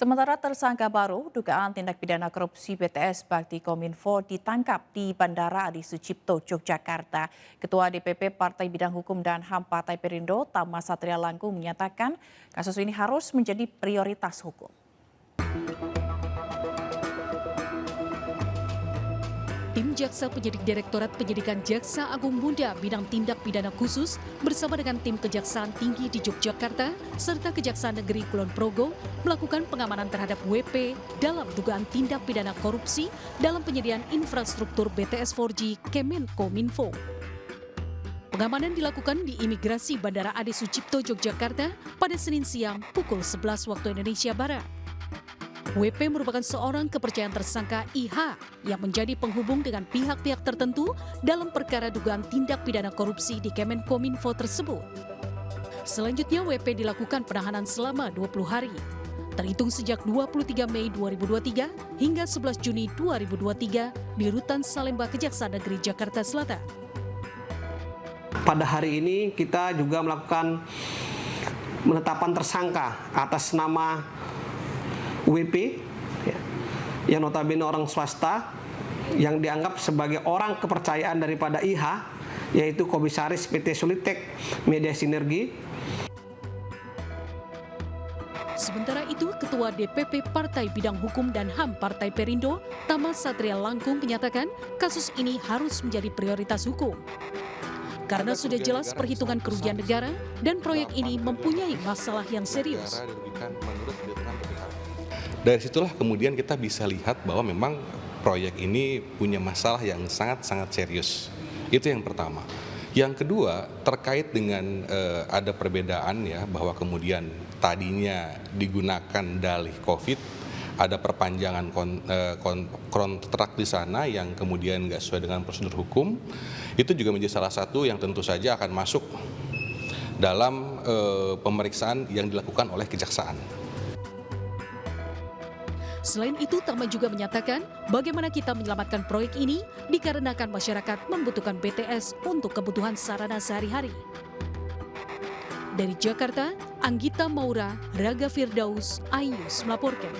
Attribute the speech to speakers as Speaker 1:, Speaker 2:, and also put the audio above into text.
Speaker 1: Sementara tersangka baru dugaan tindak pidana korupsi BTS Bakti Kominfo ditangkap di Bandara Adi Sucipto, Yogyakarta. Ketua DPP Partai Bidang Hukum dan HAM Partai Perindo, Tama Satria Langkung menyatakan kasus ini harus menjadi prioritas hukum.
Speaker 2: Tim Jaksa Penyidik Direktorat Penyidikan Jaksa Agung Muda Bidang Tindak Pidana Khusus bersama dengan tim Kejaksaan Tinggi di Yogyakarta serta Kejaksaan Negeri Kulon Progo melakukan pengamanan terhadap WP dalam dugaan tindak pidana korupsi dalam penyediaan infrastruktur BTS 4G Kemenkominfo. Pengamanan dilakukan di Imigrasi Bandara Adi Sucipto, Yogyakarta pada Senin siang pukul 11 waktu Indonesia Barat. WP merupakan seorang kepercayaan tersangka IH yang menjadi penghubung dengan pihak-pihak tertentu dalam perkara dugaan tindak pidana korupsi di Kemenkominfo tersebut. Selanjutnya WP dilakukan penahanan selama 20 hari, terhitung sejak 23 Mei 2023 hingga 11 Juni 2023 di Rutan Salemba Kejaksaan Negeri Jakarta Selatan.
Speaker 3: Pada hari ini kita juga melakukan penetapan tersangka atas nama WP, yang notabene orang swasta, yang dianggap sebagai orang kepercayaan daripada IH, yaitu Komisaris PT Solitek Media Sinergi.
Speaker 2: Sementara itu, Ketua DPP Partai Bidang Hukum dan HAM Partai Perindo, Tama Satria Langkung menyatakan kasus ini harus menjadi prioritas hukum. Karena sudah jelas perhitungan kerugian negara dan proyek ini mempunyai masalah yang serius.
Speaker 4: Dari situlah kemudian kita bisa lihat bahwa memang proyek ini punya masalah yang sangat-sangat serius. Itu yang pertama. Yang kedua, terkait dengan ada perbedaan ya, bahwa kemudian tadinya digunakan dalih COVID, ada perpanjangan kontrak di sana yang kemudian nggak sesuai dengan prosedur hukum. Itu juga menjadi salah satu yang tentu saja akan masuk dalam pemeriksaan yang dilakukan oleh kejaksaan.
Speaker 2: Selain itu, Tama juga menyatakan bagaimana kita menyelamatkan proyek ini dikarenakan masyarakat membutuhkan BTS untuk kebutuhan sarana sehari-hari. Dari Jakarta, Anggita Maura, Raga Firdaus, iNews melaporkan.